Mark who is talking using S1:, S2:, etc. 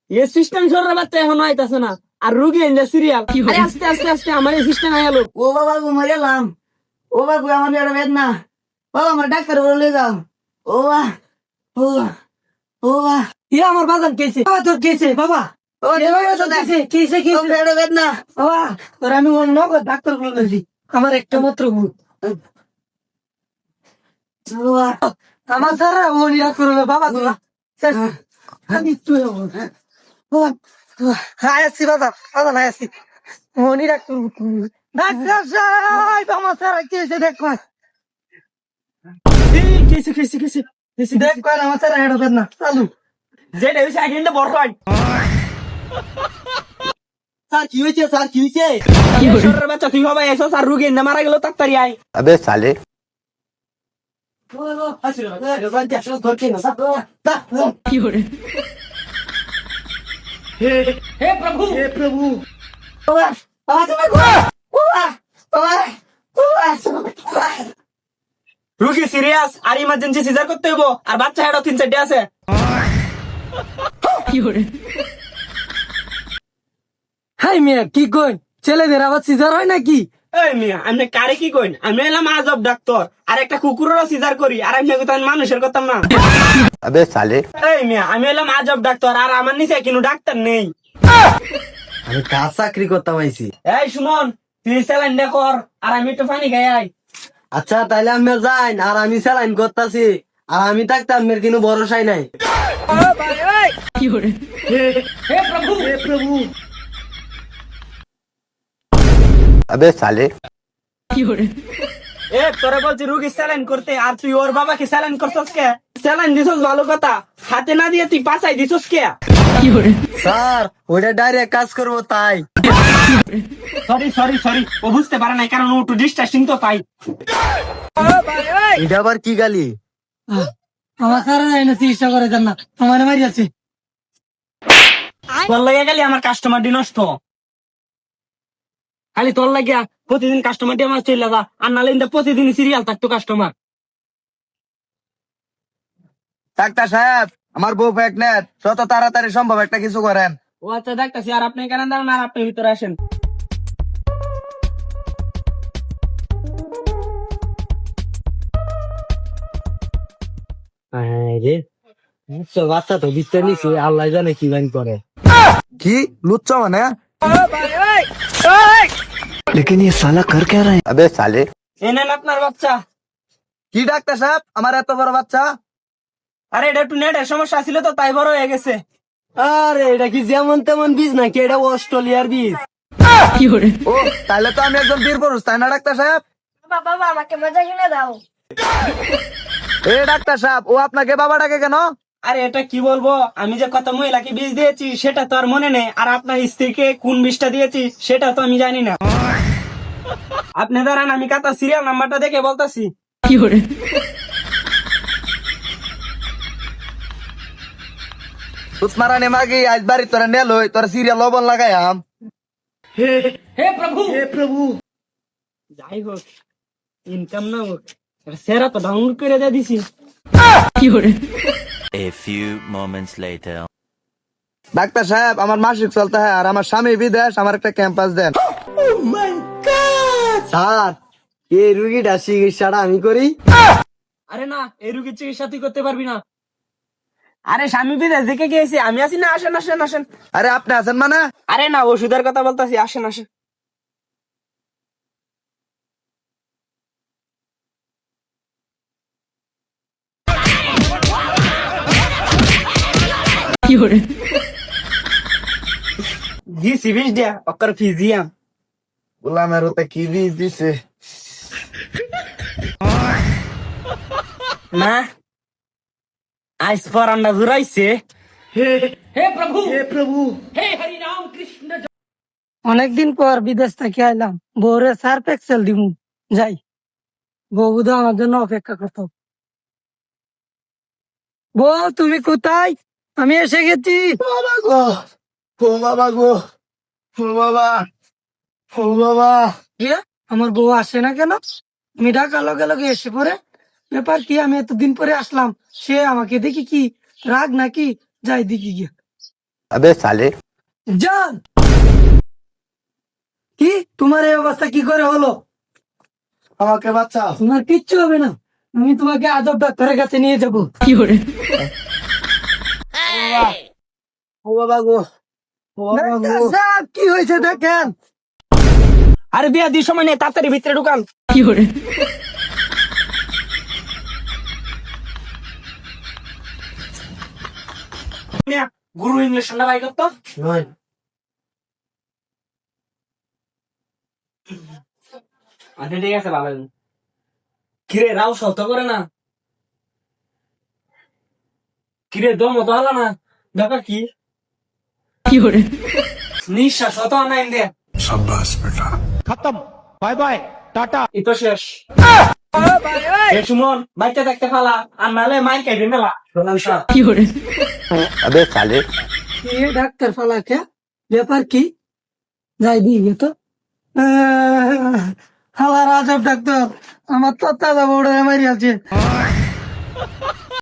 S1: A system সরের বাচ্চা এখন আইতাছে না আর রুগী এনে সিরিয়াল আরে আস্তে আস্তে আস্তে আমার এই সিস্টেম আয়া লোক
S2: ও বাবা গো মরে গেলাম। ও বাবু আমার এটা বেদনা। বাবা আমার ডাক্তার বলে যাও। ও বা ও বা ও বা
S1: এ আমার বাজান কেছে বাবা তোর কেছে বাবা
S2: ও দেবা তো
S1: কেছে কেছে
S2: ও এটা বেদনা।
S1: বাবা তোর আমি অন্য ডাক্তার বলেছি আমার একটা মাত্র ভুল
S2: ও বা
S1: আমার সারা ও নিরাশ করো না বাবা তোরা আমি তুই হ্যাঁ আসছি বাবা বাবা না আসছি ও নিরাশ করবো ডাক্তার সাহেব আমার সারা কেছে দেখবা কেছে কেছে কেছে কেছে দেখ কয় আমার সারা হেড হবে না চালু যেটা হইছে আগে বড় হয়
S2: স্যার কি হয়েছে স্যার কি হয়েছে?
S1: সরের বাচ্চা তুই হবে এসো আর রুগী না মারা গেল তাড়াতাড়ি আয়
S3: अबे साले
S1: हे प्रभु রুগী সিরিয়াস আর ইমার্জেন্সি সিজার করতে হইব আর বাচ্চা হেডও 3-4 আছে হাই মিয়া কি কইন ছেলেদের আবার সিজার হয় নাকি এই মিয়া আমি কারে কি কইন আমি এলাম আজব ডাক্তার আর একটা কুকুরেরও সিজার করি আর আমি কথা মানুষের কথা না
S3: अबे साले
S1: এই মিয়া আমি এলাম আজব ডাক্তার আর আমার নিচে কোনো ডাক্তার নেই
S2: আমি কাজ চাকরি করতে পাইছি।
S1: এই সুমন তুই স্যালাইন কর আর আমি একটু পানি খাই আই
S2: আচ্ছা তাইলে আমি যাই আর আমি স্যালাইন করতেছি আর আমি থাকতে আমার কিন্তু ভরসাই নাই।
S1: হে প্রভু
S3: अबे साले
S1: এ তোরে বলছি রুগী স্যালাইন করতে আর তুই ওর বাবাকে স্যালাইন করছস কে স্যালাইন দিছস ভালো কথা হাতে না দিয়ে তুই পাছাই দিছস কে
S2: স্যার ওইটা ডাইরেক্ট কাজ করবো তাই।
S1: সরি সরি সরি ও বুঝতে পারে না কারণ ও একটু ডিস্ট্রাস্টিং তো পাই
S2: এটা আবার কি গালি?
S1: আমার সারা না চিকিৎসা করে দেন না আমার মারি আছে তোর লাগে গেলি আমার কাস্টমার ডি নষ্ট খালি তোর লাগিয়া প্রতিদিন কাস্টমার ডি আমার চলে যা আর নালে ইন্দা প্রতিদিন সিরিয়াল থাকতো কাস্টমার
S2: ডাক্তার সাহেব আমার বউ প্রেগনেন্ট, যত তাড়াতাড়ি সম্ভব একটা কিছু করেন।
S1: ও আচ্ছা দেখতেছি আর আপনি কেন দাঁড়ান আর আপনি ভিতরে আসেন রে বাচ্চা তো ভিতরে নিছি আল্লাহ জানে কি বাইন করে
S2: কি লুচ্চা মানে?
S3: अबे साले
S1: এনেন আপনার বাচ্চা
S2: কি ডাক্তার সাহেব আমার এত বড় বাচ্চা?
S1: আরে এটা একটু নেটের সমস্যা ছিল তো তাই বড় হয়ে গেছে
S2: আরে এটা কি যেমন তেমন বীজ নাকি এটা অস্ট্রেলিয়ার বীজ? ও তাহলে তো আমি একজন বীর পুরুষ তাই না ডাক্তার সাহেব?
S4: বাবা আমাকে মজা কিনে দাও।
S2: এ ডাক্তার সাহেব ও আপনাকে বাবা ডাকে কেন?
S1: আরে এটা কি বলবো আমি যে কত মহিলাকে বীজ দিয়েছি সেটা তো আর মনে নেই আর আপনার স্ত্রীকে কোন বিষটা দিয়েছি সেটা তো আমি জানি না আপনি দাঁড়ান আমি কাতা সিরিয়াল নাম্বারটা দেখে বলতাছি
S2: উসমারানে মাগি আজ বাড়ি তোরা নেলই তোরা সিরিয়াল লবণ লাগাইয়াম।
S1: হে প্রভু যাই হোক ইনকাম না হোক সেরা তো ডাউনলোড করে দিয়ে দিছি
S5: A few moments later.
S2: Doctor সাহেব আমার মাসিক চলতে হয় আর আমার স্বামী বিদেশ, আমার একটা ক্যাম্পাস দেন। স্যার এই রুগীটা চিকিৎসাটা আমি করি।
S1: আরে না এই রুগীর চিকিৎসা তুই করতে পারবি না আরে স্বামী বিদেশ দেখে গিয়েছি আমি আছি না আসেন আসেন আসেন
S2: আরে আপনি আছেন মানে?
S1: আরে না ওষুধের কথা বলতাছি আসেন আসেন জি সিবিস দিয়া অক্কর ফিজিয়াম
S2: গোলামের ওতে কি বীজ দিছে?
S1: না আইস পরান্ডা জুড়াইছে অনেকদিন পর বিদেশ থেকে আইলাম বউরে সার্ফ এক্সেল দিমু যাই বউ বুধ আমার জন্য অপেক্ষা করতো বউ তুমি কোথায় আমি এসে গেছি
S2: বাবা গো ও বাবা গো ও বাবা ও বাবা।
S1: ইয়ে, আমার বউ আসে না কেন আমি ডাকা লগে লগে এসে পড়ে ব্যাপার কি আমি এতদিন পরে আসলাম সে আমাকে দেখি কি রাগ নাকি যাই দেখি গিয়ে
S3: अबे साले
S1: জান, কি তোমার এই অবস্থা কি করে হলো?
S2: আমাকে বাঁচাও।
S1: তোমার কিচ্ছু হবে না, আমি তোমাকে আজব ডাক্তারের কাছে নিয়ে যাবো।
S2: ও বাবা গো, ও বাবা গো।
S1: ডাক্তার সাহেব, কি হয়েছে দেখেন। আরে বিয়া দি সময় নেই, তাড়াতাড়ি ভিতরে ঢুকান। গুরু ইংলিশটা বাই করতো।
S2: নয়।
S1: আচ্ছা ঠিক আছে, ভালো। কিরে রাও শত করে না, কিরে দম তো হলো না, ব্যাপার কি? নিঃশ্বাস হতো না ইন্দে।
S6: खत्म बाय बाय टाटा
S1: এই তো শেষ। এ সুমন, বাইতে থাকতে ফালা, আর নাহলে মাইর খাইবে মেলা।
S3: अबे साले
S1: ये ডাক্তার ফালা কে ব্যাপার কি? যাই দিয়ে তো হালা রাজব ডাক্তার, আমার তো দাদা বড় মারি আছে।